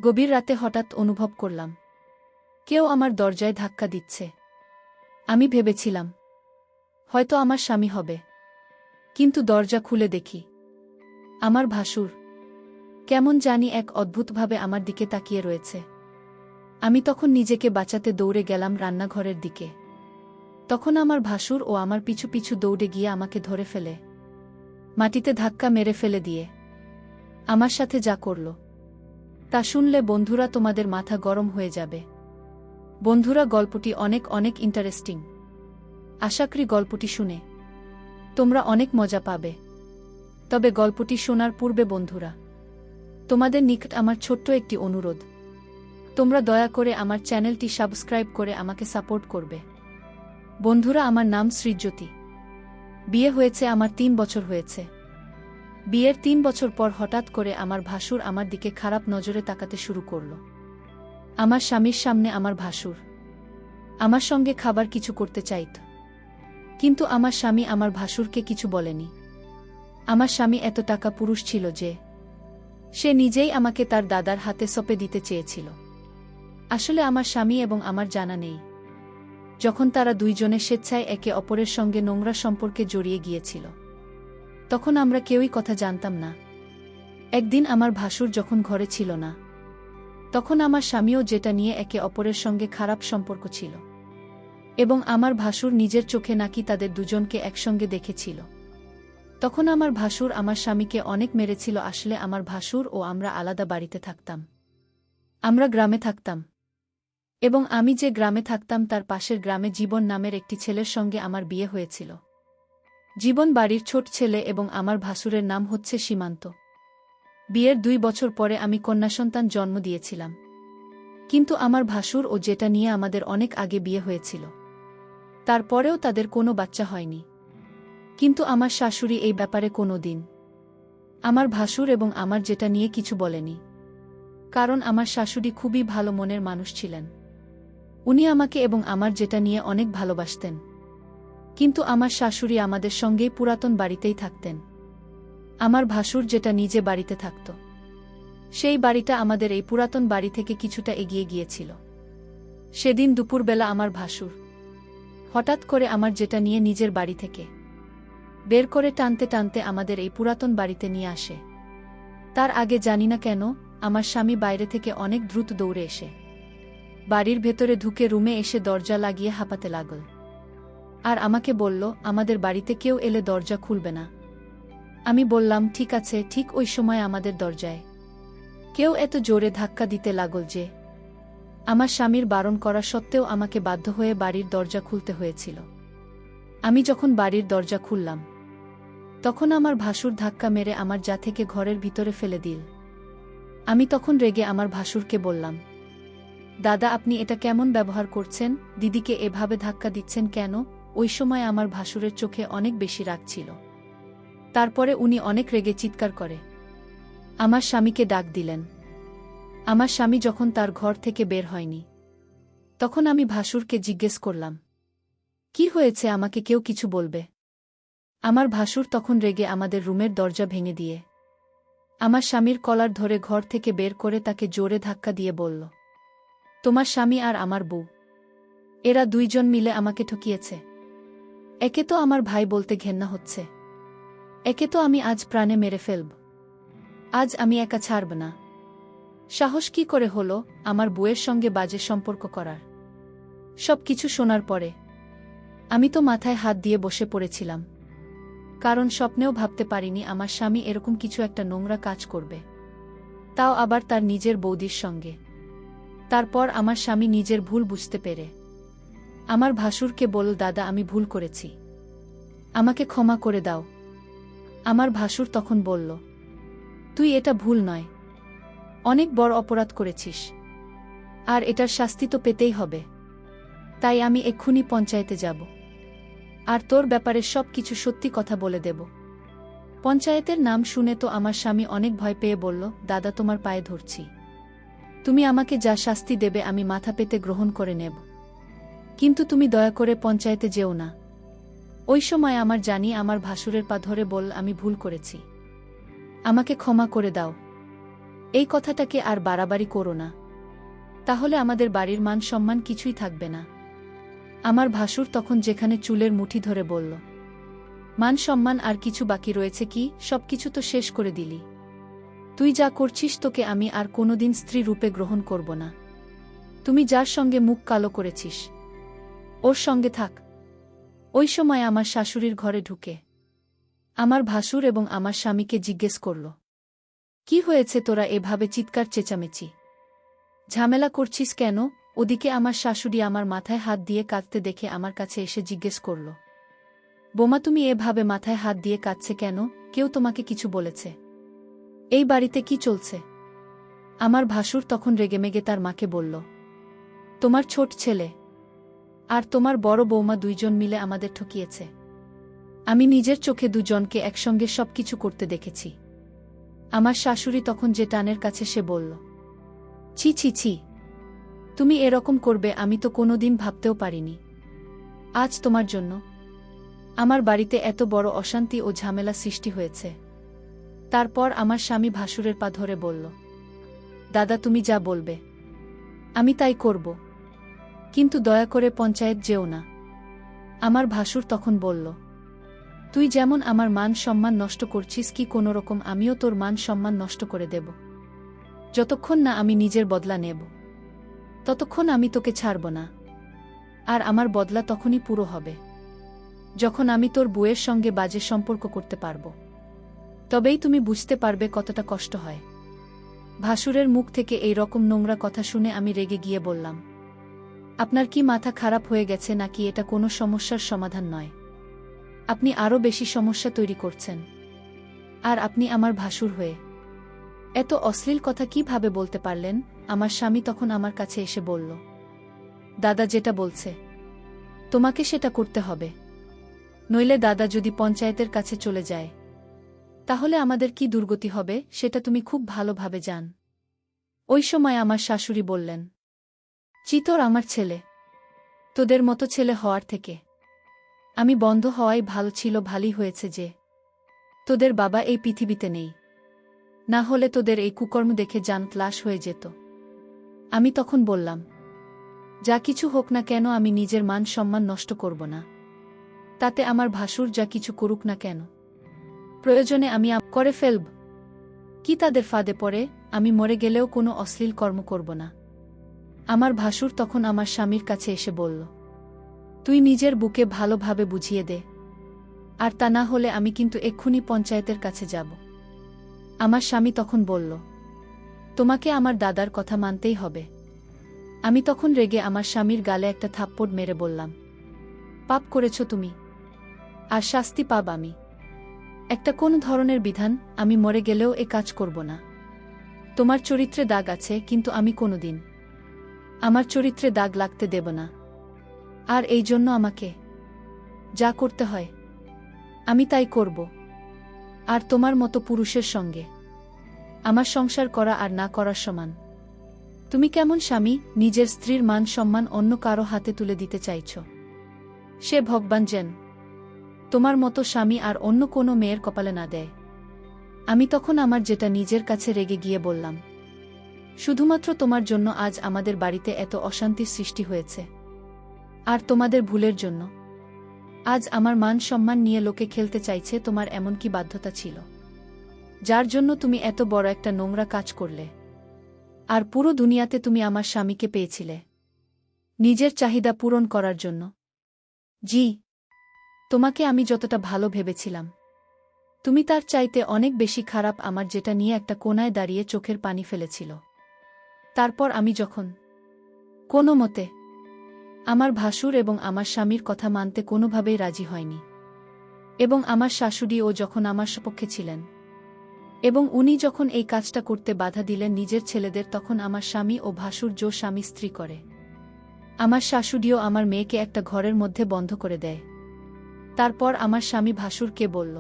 গভীর রাতে হঠাৎ অনুভব করলাম কেউ আমার দরজায় ধাক্কা দিচ্ছে। আমি ভেবেছিলাম হয়তো আমার স্বামী হবে, কিন্তু দরজা খুলে দেখি আমার ভাসুর কেমন জানি এক অদ্ভুতভাবে আমার দিকে তাকিয়ে রয়েছে। আমি তখন নিজেকে বাঁচাতে দৌড়ে গেলাম রান্নাঘরের দিকে। তখন আমার ভাসুর ও আমার পিছু পিছু দৌড়ে গিয়ে আমাকে ধরে ফেলে মাটিতে ধাক্কা মেরে ফেলে দিয়ে আমার সাথে যা করল তা শুনলে বন্ধুরা তোমাদের মাথা গরম হয়ে যাবে। বন্ধুরা, গল্পটি অনেক অনেক ইন্টারেস্টিং। আশা করি গল্পটি শুনে তোমরা অনেক মজা পাবে। তবে গল্পটি শোনার পূর্বে বন্ধুরা, তোমাদের নিকট আমার ছোট্ট একটি অনুরোধ, তোমরা দয়া করে আমার চ্যানেলটি সাবস্ক্রাইব করে আমাকে সাপোর্ট করবে। বন্ধুরা, আমার নাম সৃজ্যোতি। বিয়ে হয়েছে আমার 3 বছর হয়েছে। বিয়ের 3 বছর পর হঠাৎ করে আমার ভাসুর আমার দিকে খারাপ নজরে তাকাতে শুরু করল। আমার স্বামীর সামনে আমার ভাসুর আমার সঙ্গে খাবার কিছু করতে চাইত, কিন্তু আমার স্বামী আমার ভাসুরকে কিছু বলেনি। আমার স্বামী এত টাকা পুরুষ ছিল যে সে নিজেই আমাকে তার দাদার হাতে সঁপে দিতে চেয়েছিল। আসলে আমার স্বামী এবং আমার জানা নেই যখন তারা দুইজনে স্বেচ্ছায় একে অপরের সঙ্গে নোংরা সম্পর্কে জড়িয়ে গিয়েছিল, তখন আমরা কেউই কথা জানতাম না। একদিন আমার ভাসুর যখন ঘরে ছিল না, তখন আমার স্বামীও যেটা নিয়ে একে অপরের সঙ্গে খারাপ সম্পর্ক ছিল, এবং আমার ভাসুর নিজের চোখে নাকি তাদের দুজনকে একসঙ্গে দেখেছিল। তখন আমার ভাসুর আমার স্বামীকে অনেক মেরেছিল। আসলে আমার ভাসুর ও আমরা আলাদা বাড়িতে থাকতাম। আমরা গ্রামে থাকতাম, এবং আমি যে গ্রামে থাকতাম তার পাশের গ্রামে জীবন নামের একটি ছেলের সঙ্গে আমার বিয়ে হয়েছিল। জীবন বাড়ির ছোট ছেলে এবং আমার ভাসুরের নাম হচ্ছে সীমান্ত। বিয়ের 2 বছর পরে আমি কন্যাসন্তান জন্ম দিয়েছিলাম, কিন্তু আমার ভাসুর ও যেটা নিয়ে আমাদের অনেক আগে বিয়ে হয়েছিল, তারপরেও তাদের কোনো বাচ্চা হয়নি। কিন্তু আমার শাশুড়ি এই ব্যাপারে কোনো দিন আমার ভাসুর এবং আমার যেটা নিয়ে কিছু বলেনি, কারণ আমার শাশুড়ি খুবই ভালো মনের মানুষ ছিলেন। উনি আমাকে এবং আমার যেটা নিয়ে অনেক ভালোবাসতেন, কিন্তু আমার শাশুড়ি আমাদের সঙ্গেই পুরাতন বাড়িতেই থাকতেন। আমার ভাসুর যেটা নিজে বাড়িতে থাকত, সেই বাড়িটা আমাদের এই পুরাতন বাড়ি থেকে কিছুটা এগিয়ে গিয়েছিল। সেদিন দুপুরবেলা আমার ভাসুর হঠাৎ করে আমার যেটা নিয়ে নিজের বাড়ি থেকে বের করে টানতে টানতে আমাদের এই পুরাতন বাড়িতে নিয়ে আসে। তার আগে জানি না কেন আমার স্বামী বাইরে থেকে অনেক দ্রুত দৌড়ে এসে বাড়ির ভেতরে ঢুকে রুমে এসে দরজা লাগিয়ে হাঁপাতে লাগল, আর আমাকে বলল আমাদের বাড়িতে কেউ এলে দরজা খুলবে না। আমি বললাম ঠিক আছে। ঠিক ওই সময় আমাদের দরজায় কেউ এত জোরে ধাক্কা দিতে লাগল যে আমার স্বামীর বারণ করা সত্ত্বেও আমাকে বাধ্য হয়ে বাড়ির দরজা খুলতে হয়েছিল। আমি যখন বাড়ির দরজা খুললাম, তখন আমার ভাসুর ধাক্কা মেরে আমার যা থেকে ঘরের ভিতরে ফেলে দিল। আমি তখন রেগে আমার ভাসুরকে বললাম, দাদা, আপনি এটা কেমন ব্যবহার করছেন? দিদিকে এভাবে ধাক্কা দিচ্ছেন কেন? ওই সময় আমার ভাসুরের চোখে অনেক বেশি রাগ ছিল। তারপরে উনি অনেক রেগে চিৎকার করে আমার স্বামীকে ডাক দিলেন। আমার স্বামী যখন তার ঘর থেকে বের হয়নি, তখন আমি ভাসুরকে জিজ্ঞেস করলাম, কি হয়েছে? আমাকে কেউ কিছু বলবে? আমার ভাসুর তখন রেগে আমাদের রুমের দরজা ভেঙে দিয়ে আমার স্বামীর কলার ধরে ঘর থেকে বের করে তাকে জোরে ধাক্কা দিয়ে বলল, তোমার স্বামী আর আমার বউ, এরা দুইজন মিলে আমাকে ঠকিয়েছে। একে তো আমার ভাই বলতে ঘেন্না হচ্ছে, একে তো আমি আজ প্রাণে মেরে ফেলব। আজ আমি একা ছাড়ব না। সাহস কি করে হলো আমার বউয়ের সঙ্গে বাজে সম্পর্ক করার? সব কিছু শোনার পরে আমি তো মাথায় হাত দিয়ে বসে পড়েছিলাম, কারণ স্বপ্নেও ভাবতে পারিনি আমার স্বামী এরকম কিছু একটা নোংরা কাজ করবে, তাও আবার তার নিজের বৌদির সঙ্গে। তারপর আমার স্বামী নিজের ভুল বুঝতে পেরে আমার ভাসুরকে বলল, দাদা, আমি ভুল করেছি, আমাকে ক্ষমা করে দাও। আমার ভাসুর তখন বলল, তুই এটা ভুল নয়, অনেক বড় অপরাধ করেছিস, আর এটার শাস্তি তো পেতেই হবে। তাই আমি এক্ষুনি পঞ্চায়েতে যাব, আর তোর ব্যাপারে সব কিছু সত্যি কথা বলে দেব। পঞ্চায়েতের নাম শুনে তো আমার স্বামী অনেক ভয় পেয়ে বলল, দাদা, তোমার পায়ে ধরছি, তুমি আমাকে যা শাস্তি দেবে আমি মাথা পেতে গ্রহণ করে নেব, কিন্তু তুমি দয়া করে পঞ্চায়েতে যেও না। ওই সময় আমার জানি আমার ভাসুরের পা ধরে বল, আমি ভুল করেছি, আমাকে ক্ষমা করে দাও। এই কথাটাকে আর বাড়াবাড়ি করো না, তাহলে আমাদের বাড়ির মান সম্মান কিছুই থাকবে না। আমার ভাসুর তখন যেখানে চুলের মুঠি ধরে বলল, মান সম্মান আর কিছু বাকি রয়েছে কি? সবকিছু তো শেষ করে দিলি। তুই যা করছিস, তোকে আমি আর কোনোদিন স্ত্রী রূপে গ্রহণ করব না। তুমি যার সঙ্গে মুখ কালো করেছিস, ওর সঙ্গে থাক। ওই সময় আমার শাশুড়ির ঘরে ঢুকে আমার ভাসুর এবং আমার স্বামীকে জিজ্ঞেস করল, কি হয়েছে, তোরা এভাবে চিৎকার চেঁচামেচি ঝামেলা করছিস কেন? ওদিকে আমার শাশুড়ি আমার মাথায় হাত দিয়ে কাঁদতে দেখে আমার কাছে এসে জিজ্ঞেস করল, বোমা, তুমি এভাবে মাথায় হাত দিয়ে কাঁদছে কেন? কেউ তোমাকে কিছু বলেছে? এই বাড়িতে কি চলছে? আমার ভাসুর তখন রেগেমেগে তার মাকে বলল, তোমার ছোট ছেলে আর তোমার বড় বৌমা দুইজন মিলে আমাদের ঠকিয়েছে। আমি নিজের চোখে দুজনকে একসঙ্গে সবকিছু করতে দেখেছি। আমার শাশুড়ি তখন যে টানের কাছে সে বলল, ছি ছি ছি, তুমি এরকম করবে আমি তো কোনোদিন ভাবতেও পারিনি। আজ তোমার জন্য আমার বাড়িতে এত বড় অশান্তি ও ঝামেলা সৃষ্টি হয়েছে। তারপর আমার স্বামী ভাসুরের পা ধরে বলল, দাদা, তুমি যা বলবে আমি তাই করব, কিন্তু দয়া করে পঞ্চায়েত যেও না। আমার ভাসুর তখন বলল, তুই যেমন আমার মান সম্মান নষ্ট করছিস, কি কোনোরকম আমিও তোর মান সম্মান নষ্ট করে দেব? যতক্ষণ না আমি নিজের বদলা নেব, ততক্ষণ আমি তোকে ছাড়ব না। আর আমার বদলা তখনই পুরো হবে যখন আমি তোর বউয়ের সঙ্গে বাজে সম্পর্ক করতে পারব। তবেই তুমি বুঝতে পারবে কতটা কষ্ট হয়। ভাসুরের মুখ থেকে এই রকম নোংরা কথা শুনে আমি রেগে গিয়ে বললাম, আপনার কি মাথা খারাপ হয়ে গেছে নাকি? এটা কোনো সমস্যার সমাধান নয়। আপনি আরও বেশি সমস্যা তৈরি করছেন। আর আপনি আমার ভাসুর হয়ে এত অশ্লীল কথা কিভাবে বলতে পারলেন? আমার স্বামী তখন আমার কাছে এসে বলল, দাদা যেটা বলছে তোমাকে সেটা করতে হবে, নইলে দাদা যদি পঞ্চায়েতের কাছে চলে যায় তাহলে আমাদের কি দুর্গতি হবে সেটা তুমি খুব ভালোভাবে জান। ওই সময় আমার শাশুড়ি বললেন, চিতর আমার ছেলে, তোদের মতো ছেলে হওয়ার থেকে আমি বন্ধ হওয়াই ভালো ছিল। ভালোই হয়েছে যে তোদের বাবা এই পৃথিবীতে নেই, না হলে তোদের এই কুকর্ম দেখে জান ক্লাস হয়ে যেত। আমি তখন বললাম, যা কিছু হোক না কেন আমি নিজের মান সম্মান নষ্ট করব না, তাতে আমার ভাসুর যা কিছু করুক না কেন, প্রয়োজনে আমি করে ফেলব। কি তাদের ফাঁদে পড়ে আমি মরে গেলেও কোনো অশ্লীল কর্ম করব না। আমার ভাসুর তখন আমার স্বামীর কাছে এসে বলল, তুই নিজের বুকে ভালোভাবে বুঝিয়ে দে, আর তা না হলে আমি কিন্তু এক্ষুনি পঞ্চায়েতের কাছে যাব। আমার স্বামী তখন বলল, তোমাকে আমার দাদার কথা মানতেই হবে। আমি তখন রেগে আমার স্বামীর গালে একটা থাপ্পড় মেরে বললাম, পাপ করেছ তুমি, আর শাস্তি পাব আমি। একটা কোন ধরনের বিধান? আমি মরে গেলেও এ কাজ করব না। তোমার চরিত্রে দাগ আছে, কিন্তু আমি কোনোদিন আমার চরিত্রে দাগ লাগতে দেব না। আর এই জন্য আমাকে যা করতে হয় আমি তাই করব। আর তোমার মতো পুরুষের সঙ্গে আমার সংসার করা আর না করার সমান। তুমি কেমন স্বামী, নিজের স্ত্রীর মান সম্মান অন্য কারো হাতে তুলে দিতে চাইছ? সে ভগবান যেন তোমার মতো স্বামী আর অন্য কোনো মেয়ের কপালে না দেয়। আমি তখন আমার যেটা নিজের কাছে রেগে গিয়ে বললাম, শুধুমাত্র তোমার জন্য আজ আমাদের বাড়িতে এত অশান্তির সৃষ্টি হয়েছে, আর তোমাদের ভুলের জন্য আজ আমার মান সম্মান নিয়ে লোকে খেলতে চাইছে। তোমার এমন কি বাধ্যতা ছিল যার জন্য তুমি এত বড় একটা নোংরা কাজ করলে? আর পুরো দুনিয়াতে তুমি আমার স্বামীকে পেয়েছিলে নিজের চাহিদা পূরণ করার জন্য। জি, তোমাকে আমি যতটা ভালো ভেবেছিলাম তুমি তার চাইতে অনেক বেশি খারাপ। আমার যেটা নিয়ে একটা কোনায় দাঁড়িয়ে চোখের পানি ফেলেছিল। তারপর আমি যখন কোনো মতে আমার ভাসুর এবং আমার স্বামীর কথা মানতে কোনোভাবেই রাজি হয়নি, এবং আমার শাশুড়িও যখন আমার সপক্ষে ছিলেন এবং উনি যখন এই কাজটা করতে বাধা দিলেন নিজের ছেলেদের, তখন আমার স্বামী ও ভাসুর জো স্বামী স্ত্রী করে আমার শাশুড়িও আমার মেয়েকে একটা ঘরের মধ্যে বন্ধ করে দেয়। তারপর আমার স্বামী ভাসুরকে বলল,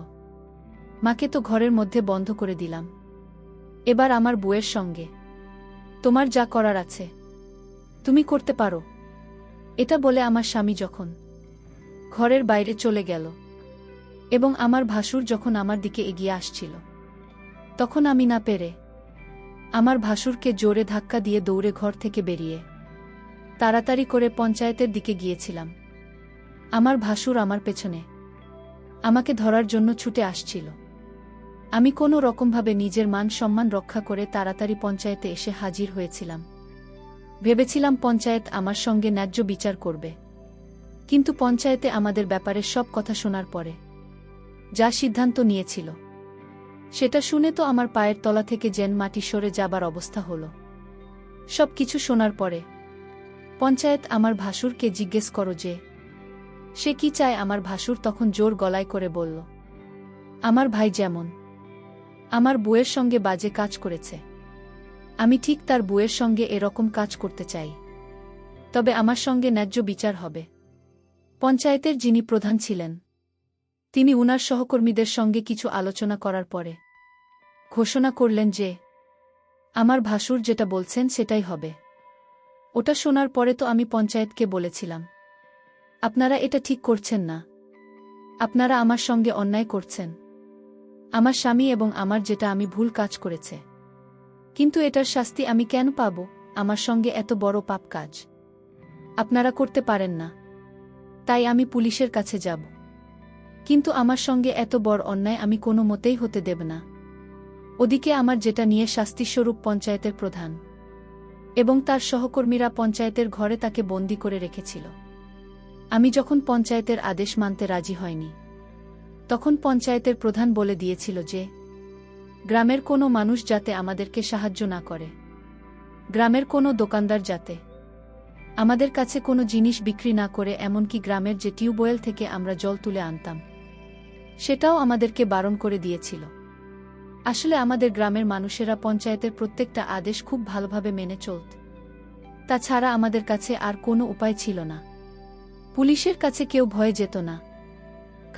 মাকে তো ঘরের মধ্যে বন্ধ করে দিলাম, এবার আমার বউয়ের সঙ্গে তোমার যা করার আছে তুমি করতে পারো। এটা বলে আমার স্বামী যখন ঘরের বাইরে চলে গেল এবং আমার ভাসুর যখন আমার দিকে এগিয়ে আসছিল, তখন আমি না পেরে আমার ভাসুরকে জোরে ধাক্কা দিয়ে দৌড়ে ঘর থেকে বেরিয়ে তাড়াতাড়ি করে পঞ্চায়েতের দিকে গিয়েছিলাম। আমার ভাসুর আমার পেছনে আমাকে ধরার জন্য ছুটে আসছিল। আমি কোনো রকমভাবে নিজের মান সম্মান রক্ষা করে তাড়াতাড়ি পঞ্চায়েতে এসে হাজির হয়েছিলাম। ভেবেছিলাম পঞ্চায়েত আমার সঙ্গে ন্যায্য বিচার করবে, কিন্তু পঞ্চায়েতে আমাদের ব্যাপারে সব কথা শোনার পরে যা সিদ্ধান্ত নিয়েছিল সেটা শুনে তো আমার পায়ের তলা থেকে যেন মাটি সরে যাবার অবস্থা হলো। সব কিছু শোনার পরে পঞ্চায়েত আমার ভাসুরকে জিজ্ঞেস করো যে সে কি চায়। আমার ভাসুর তখন জোর গলায় করে বলল, আমার ভাই যেমন আমার বউয়ের সঙ্গে বাজে কাজ করেছে, আমি ঠিক তার বউয়ের সঙ্গে এরকম কাজ করতে চাই, তবে আমার সঙ্গে ন্যায্য বিচার হবে। পঞ্চায়েতের যিনি প্রধান ছিলেন তিনি উনার সহকর্মীদের সঙ্গে কিছু আলোচনা করার পরে ঘোষণা করলেন যে আমার ভাসুর যেটা বলছেন সেটাই হবে। ওটা শোনার পরে তো আমি পঞ্চায়েতকে বলেছিলাম, আপনারা এটা ঠিক করছেন না, আপনারা আমার সঙ্গে অন্যায় করছেন। আমার স্বামী এবং আমার যেটা আমি ভুল কাজ করেছে, কিন্তু এটার শাস্তি আমি কেন পাব? আমার সঙ্গে এত বড় পাপ কাজ আপনারা করতে পারেন না, তাই আমি পুলিশের কাছে যাব। কিন্তু আমার সঙ্গে এত বড় অন্যায় আমি কোনো মতেই হতে দেব না। ওদিকে আমার যেটা নিয়ে শাস্তিস্বরূপ পঞ্চায়েতের প্রধান এবং তার সহকর্মীরা পঞ্চায়েতের ঘরে তাকে বন্দী করে রেখেছিল। আমি যখন পঞ্চায়েতের আদেশ মানতে রাজি হয়নি, তখন পঞ্চায়েতের প্রধান বলে দিয়েছিল যে গ্রামের কোনো মানুষ যাতে আমাদেরকে সাহায্য না করে, গ্রামের কোনো দোকানদার যাতে আমাদের কাছে কোনো জিনিস বিক্রি না করে, এমনকি গ্রামের যে টিউবওয়েল থেকে আমরা জল তুলে আনতাম সেটাও আমাদেরকে বারণ করে দিয়েছিল। আসলে আমাদের গ্রামের মানুষেরা পঞ্চায়েতের প্রত্যেকটা আদেশ খুব ভালোভাবে মেনে চলত, তাছাড়া আমাদের কাছে আর কোনো উপায় ছিল না। পুলিশের কাছে কেউ ভয়ে যেত না,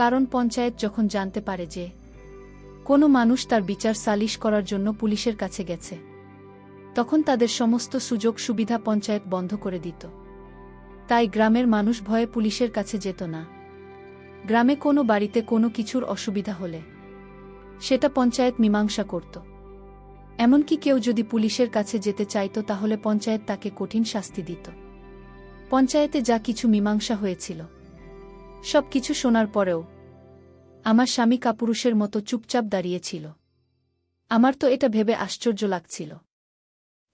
কারণ পঞ্চায়েত যখন জানতে পারে যে কোনো মানুষ তার বিচার সালিশ করার জন্য পুলিশের কাছে গেছে, তখন তাদের সমস্ত সুযোগ সুবিধা পঞ্চায়েত বন্ধ করে দিত। তাই গ্রামের মানুষ ভয়ে পুলিশের কাছে যেত না। গ্রামে কোনো বাড়িতে কোনো কিছুর অসুবিধা হলে সেটা পঞ্চায়েত মীমাংসা করত। এমনকি কেউ যদি পুলিশের কাছে যেতে চাইত তাহলে পঞ্চায়েত তাকে কঠিন শাস্তি দিত। পঞ্চায়েতে যা কিছু মীমাংসা হয়েছিল সব কিছু শোনার পরেও আমার স্বামী কাপুরুষের মতো চুপচাপ দাঁড়িয়েছিল। আমার তো এটা ভেবে আশ্চর্য লাগছিল,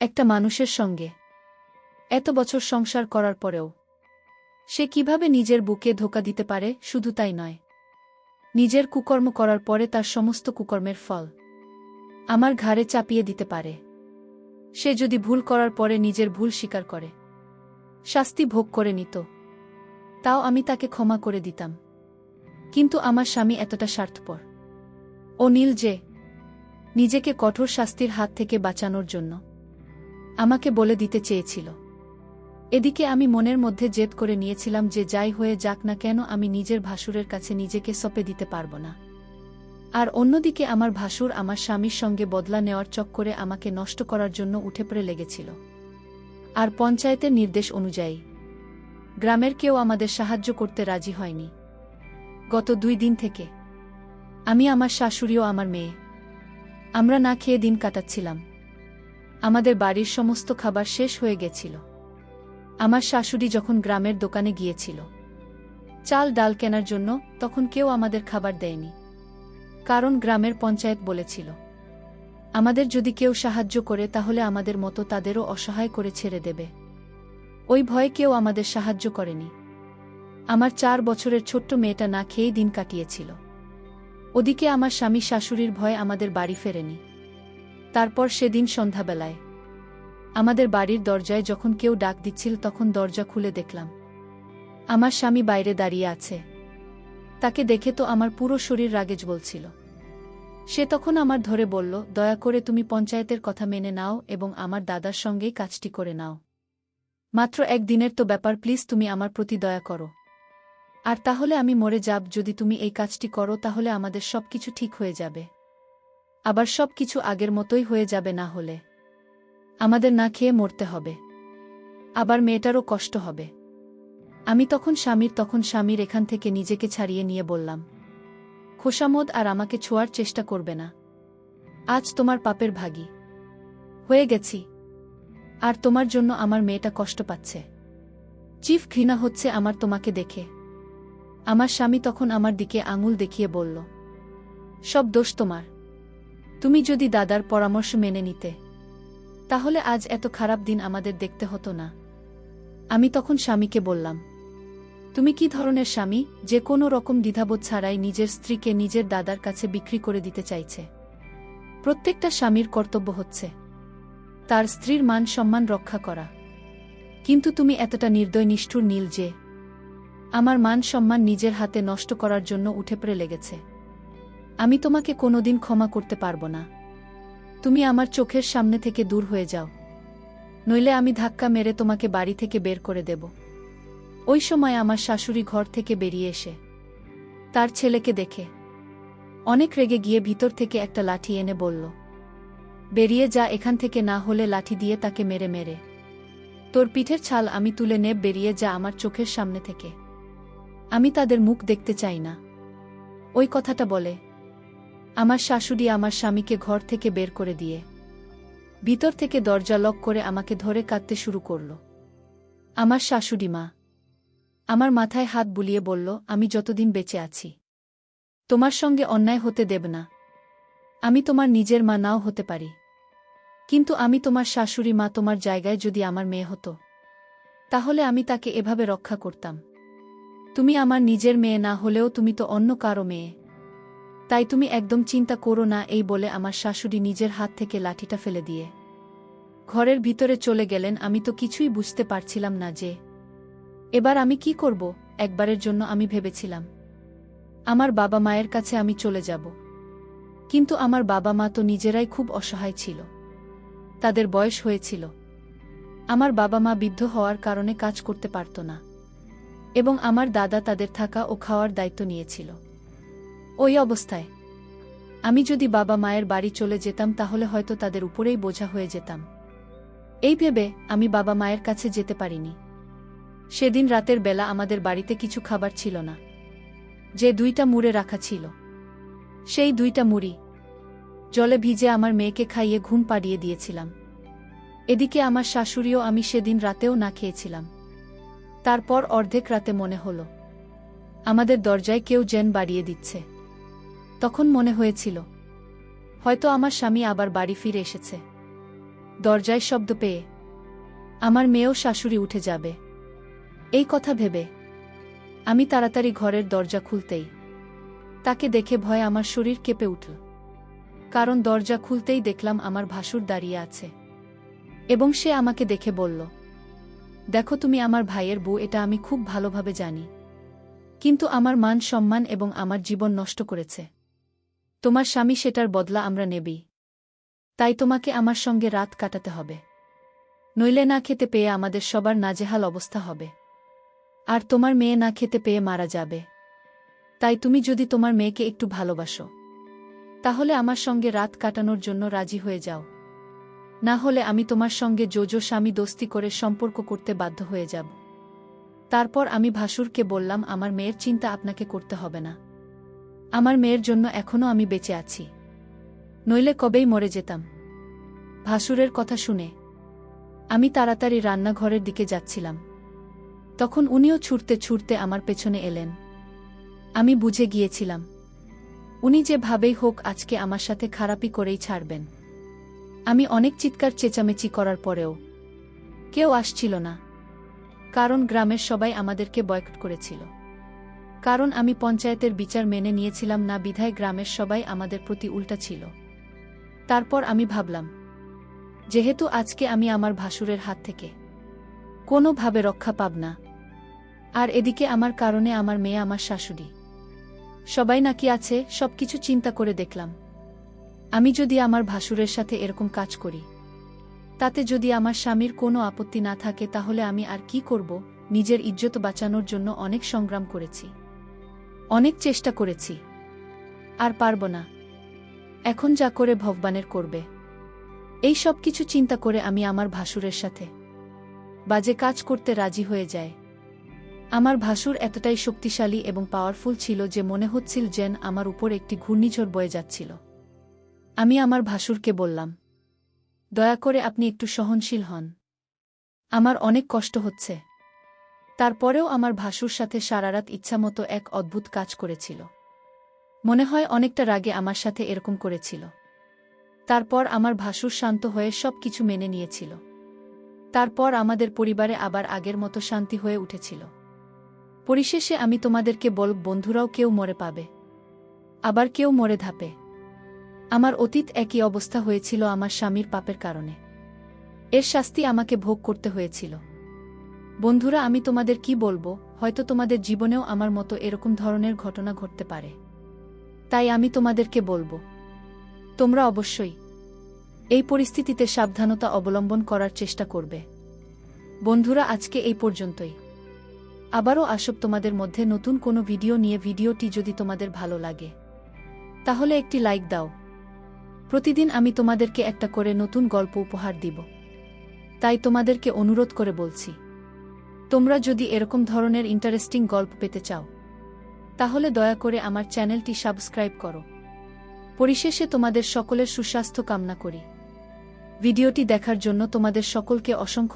একটা মানুষের সঙ্গে এত বছর সংসার করার পরেও সে কিভাবে নিজের বুকে ধোঁকা দিতে পারে। শুধু তাই নয়, নিজের কুকর্ম করার পরে তার সমস্ত কুকর্মের ফল আমার ঘাড়ে চাপিয়ে দিতে পারে। সে যদি ভুল করার পরে নিজের ভুল স্বীকার করে শাস্তি ভোগ করে নিত, তাও আমি তাকে ক্ষমা করে দিতাম। কিন্তু আমার স্বামী এতটা স্বার্থপর ও নীল যে নিজেকে কঠোর শাস্তির হাত থেকে বাঁচানোর জন্য আমাকে বলে দিতে চেয়েছিল। এদিকে আমি মনের মধ্যে জেদ করে নিয়েছিলাম যে যাই হয়ে যাক না কেন আমি নিজের ভাসুরের কাছে নিজেকে সঁপে দিতে পারব না। আর অন্যদিকে আমার ভাসুর আমার স্বামীর সঙ্গে বদলা নেওয়ার চক্করে আমাকে নষ্ট করার জন্য উঠে পড়ে লেগেছিল। আর পঞ্চায়েতের নির্দেশ অনুযায়ী গ্রামের কেউ আমাদের সাহায্য করতে রাজি হয়নি। গত 2 দিন থেকে আমি, আমার শাশুড়ি ও আমার মেয়ে আমরা না খেয়ে দিন কাটাচ্ছিলাম। আমাদের বাড়ির সমস্ত খাবার শেষ হয়ে গেছিল। আমার শাশুড়ি যখন গ্রামের দোকানে গিয়েছিল চাল ডাল কেনার জন্য, তখন কেউ আমাদের খাবার দেয়নি, কারণ গ্রামের পঞ্চায়েত বলেছিল আমাদের যদি কেউ সাহায্য করে তাহলে আমাদের মতো তাদেরও অসহায় করে ছেড়ে দেবে। ওই ভয়ে কেউ আমাদের সাহায্য করেনি। আমার 4 বছরের ছোট্ট মেয়েটা না খেয়েই দিন কাটিয়েছিল। ওদিকে আমার স্বামী শাশুড়ির ভয়ে আমাদের বাড়ি ফেরেনি। তারপর সেদিন সন্ধ্যাবেলায় আমাদের বাড়ির দরজায় যখন কেউ ডাক দিচ্ছিল তখন দরজা খুলে দেখলাম আমার স্বামী বাইরে দাঁড়িয়ে আছে। তাকে দেখে তো আমার পুরো শরীর রাগে জ্বলছিল। সে তখন আমার ধরে বলল, দয়া করে তুমি পঞ্চায়েতের কথা মেনে নাও এবং আমার দাদার সঙ্গেই কাজটি করে নাও। মাত্র 1 দিনের তো ব্যাপার, প্লিজ তুমি আমার প্রতি দয়া করো। আর তাহলে আমি মরে যাব। যদি তুমি এই কাজটি করো তাহলে আমাদের সবকিছু ঠিক হয়ে যাবে, আবার সবকিছু আগের মতোই হয়ে যাবে। না হলে আমাদের না খেয়ে মরতে হবে, আবার মেয়েটারও কষ্ট হবে। আমি তখন স্বামীর এখান থেকে নিজেকে ছাড়িয়ে নিয়ে বললাম, খোশামোদ আর আমাকে ছোঁয়ার চেষ্টা করবে না। আজ তোমার পাপের ভাগী। হয়ে গেছি। আর তোমার জন্য আমার মেয়েটা কষ্ট পাচ্ছে। চিফ ঘৃণা হচ্ছে আমার তোমাকে দেখে। আমার স্বামী তখন আমার দিকে আঙুল দেখিয়ে বলল, সব দোষ তোমার। তুমি যদি দাদার পরামর্শ মেনে নিতে, তাহলে আজ এত খারাপ দিন আমাদের দেখতে হতো না। আমি তখন স্বামীকে বললাম, তুমি কি ধরনের স্বামী যে কোনো রকম দ্বিধাবোধ ছাড়াই নিজের স্ত্রীকে নিজের দাদার কাছে বিক্রি করে দিতে চাইছে? প্রত্যেকটা স্বামীর কর্তব্য হচ্ছে তার স্ত্রীর মান সম্মান রক্ষা করা। কিন্তু তুমি এতটা নির্দয় নিষ্ঠুর নীল যে আমার মান সম্মান নিজের হাতে নষ্ট করার জন্য উঠে পড়ে লেগেছে। আমি তোমাকে কোনোদিন ক্ষমা করতে পারব না। তুমি আমার চোখের সামনে থেকে দূর হয়ে যাও, নইলে আমি ধাক্কা মেরে তোমাকে বাড়ি থেকে বের করে দেব। ওই সময় আমার শাশুড়ি ঘর থেকে বেরিয়ে এসে তার ছেলেকে দেখে অনেক রেগে গিয়ে ভিতর থেকে একটা লাঠি এনে বলল, বেরিয়ে যা এখান থেকে, না হলে লাঠি দিয়ে তাকে মেরে মেরে তোর পিঠের ছাল আমি তুলে নেব। বেরিয়ে যা আমার চোখের সামনে থেকে। আমি তাদের মুখ দেখতে চাই না। ওই কথাটা বলে আমার শাশুড়ি আমার স্বামীকে ঘর থেকে বের করে দিয়ে ভিতর থেকে দরজা লক করে আমাকে ধরে কাঁদতে শুরু করল। আমার শাশুড়ি মা আমার মাথায় হাত বুলিয়ে বলল, আমি যতদিন বেঁচে আছি তোমার সঙ্গে অন্যায় হতে দেব না। আমি তোমার নিজের মা নাও হতে পারি, কিন্তু আমি তোমার শাশুড়ি মা। তোমার জায়গায় যদি আমার মেয়ে হতো, তাহলে আমি তাকে এভাবে রক্ষা করতাম? তুমি আমার নিজের মেয়ে না হলেও তুমি তো অন্য কারো মেয়ে, তাই তুমি একদম চিন্তা করো না। এই বলে আমার শাশুড়ি নিজের হাত থেকে লাঠিটা ফেলে দিয়ে ঘরের ভিতরে চলে গেলেন। আমি তো কিছুই বুঝতে পারছিলাম না যে এবার আমি কি করব। একবারের জন্য আমি ভেবেছিলাম আমার বাবা মায়ের কাছে আমি চলে যাব, কিন্তু আমার বাবা মা তো নিজেরাই খুব অসহায় ছিল। তাদের বয়স হয়েছিল। আমার বাবা মা বৃদ্ধ হওয়ার কারণে কাজ করতে পারত না, এবং আমার দাদা তাদের থাকা ও খাওয়ার দায়িত্ব নিয়েছিল। ওই অবস্থায় আমি যদি বাবা মায়ের বাড়ি চলে যেতাম, তাহলে হয়তো তাদের উপরেই বোঝা হয়ে যেতাম। এই ভেবে আমি বাবা মায়ের কাছে যেতে পারিনি। সেদিন রাতের বেলা আমাদের বাড়িতে কিছু খাবার ছিল না। যে 2টা মুড়ে রাখা ছিল, সেই 2টা মুড়ি জলে ভিজে আমার মেয়েকে খাইয়ে ঘুম পাড়িয়ে দিয়েছিলাম। এদিকে আমার শাশুড়িও আমি সেদিন রাতেও না খেয়েছিলাম। তারপর অর্ধেক রাতে মনে হলো আমাদের দরজায় কেউ যেন বাড়িয়ে দিচ্ছে। তখন মনে হয়েছিল হয়তো আমার স্বামী আবার বাড়ি ফিরে এসেছে। দরজায় শব্দ পেয়ে আমার মেয়েও শাশুড়ি উঠে যাবে, এই কথা ভেবে আমি তাড়াতাড়ি ঘরের দরজা খুলতেই তাকে দেখে ভয়ে আমার শরীর কেঁপে উঠল। কারণ দরজা খুলতেই দেখলাম আমার ভাসুর দাঁড়িয়ে আছে, এবং সে আমাকে দেখে বলল, দেখো তুমি আমার ভাইয়ের বউ, এটা আমি খুব ভালোভাবে জানি, কিন্তু আমার মান সম্মান এবং আমার জীবন নষ্ট করেছে তোমার স্বামী, সেটার বদলা আমরা নেবই। তাই তোমাকে আমার সঙ্গে রাত কাটাতে হবে, নইলে না খেতে পেয়ে আমাদের সবার নাজেহাল অবস্থা হবে, আর তোমার মেয়ে না খেতে পেয়ে মারা যাবে। তাই তুমি যদি তোমার মেয়েকে একটু ভালোবাসো, তাহলে আমার সঙ্গে রাত কাটানোর জন্য রাজি হয়ে যাও, না হলে আমি তোমার সঙ্গে জোজো স্বামী দোস্তি করে সম্পর্ক করতে বাধ্য হয়ে যাব। তারপর আমি ভাসুরকে বললাম, আমার মেয়ের চিন্তা আপনাকে করতে হবে না। আমার মেয়ের জন্য এখনো আমি বেঁচে আছি, নইলে কবেই মরে যেতাম। ভাসুরের কথা শুনে আমি তাড়াতাড়ি রান্নাঘরের দিকে যাচ্ছিলাম। তখন উনিও ছুটতে ছুটতে আমার পেছনে এলেন। আমি বুঝে গিয়েছিলাম উনি যেভাবেই হোক আজকে আমার সাথে খারাপই করেই ছাড়বেন। আমি অনেক চিৎকার চেঁচামেচি করার পরেও কেউ আসছিল না, কারণ গ্রামের সবাই আমাদেরকে বয়কট করেছিল। কারণ আমি পঞ্চায়েতের বিচার মেনে নিয়েছিলাম না, বিধায় গ্রামের সবাই আমাদের প্রতি উল্টা ছিল। তারপর আমি ভাবলাম, যেহেতু আজকে আমি আমার ভাসুরের হাত থেকে কোনোভাবে রক্ষা পাব না, আর এদিকে আমার কারণে আমার মেয়ে, আমার শাশুড়ি সবাই নাকি আছে, সবকিছু চিন্তা করে দেখলাম আমি যদি আমার ভাসুরের সাথে এরকম কাজ করি, তাতে যদি আমার স্বামীর কোনো আপত্তি না থাকে, তাহলে আমি আর কি করব। নিজের ইজ্জত বাঁচানোর জন্য অনেক সংগ্রাম করেছি, অনেক চেষ্টা করেছি, আর পারব না। এখন যা করে ভগবানের করবে। এই সব কিছু চিন্তা করে আমি আমার ভাসুরের সাথে বাজে কাজ করতে রাজি হয়ে যায়। আমার ভাসুর এতটাই শক্তিশালী এবং পাওয়ারফুল ছিল যে মনে হচ্ছিল যেন আমার উপর একটি ঘূর্ণিঝড় বয়ে যাচ্ছিল। আমি আমার ভাসুরকে বললাম, দয়া করে আপনি একটু সহনশীল হন। আমার অনেক কষ্ট হচ্ছে। তারপরেও আমার ভাসুর সাথে সারারাত ইচ্ছামতো এক অদ্ভুত কাজ করেছিল। মনে হয় অনেকটা রাগে আমার সাথে এরকম করেছিল। তারপর আমার ভাসুর শান্ত হয়ে সব কিছু মেনে নিয়েছিল। তারপর আমাদের পরিবারে আবার আগের মতো শান্তি হয়ে উঠেছিল। পরিশেষে আমি তোমাদেরকে বন্ধুরাও কেউ মরে পাবে, আবার কেউ মরে ধাপে। আমার অতীত একই অবস্থা হয়েছিল আমার স্বামীর পাপের কারণে। এর শাস্তি আমাকে ভোগ করতে হয়েছিল। বন্ধুরা, আমি তোমাদের কি বলবো, হয়তো তোমাদের জীবনেও আমার মতো এরকম ধরনের ঘটনা ঘটতে পারে। তাই আমি তোমাদেরকে বলবো, তোমরা অবশ্যই এই পরিস্থিতিতে সাবধানতা অবলম্বন করার চেষ্টা করবে। বন্ধুরা, আজকে এই পর্যন্তই। আবারও আসব তোমাদের মধ্যে নতুন কোনো ভিডিও নিয়ে। ভিডিওটি যদি তোমাদের ভালো লাগে তাহলে একটি লাইক দাও। প্রতিদিন আমি তোমাদেরকে একটা করে নতুন গল্প উপহার দিব। তাই তোমাদেরকে অনুরোধ করে বলছি, তোমরা যদি এরকম ধরনের ইন্টারেস্টিং গল্প পেতে চাও তাহলে দয়া করে আমার চ্যানেলটি সাবস্ক্রাইব করো। পরিশেষে তোমাদের সকলের সুস্বাস্থ্য কামনা করি। ভিডিওটি দেখার জন্য তোমাদের সকলকে অসংখ্য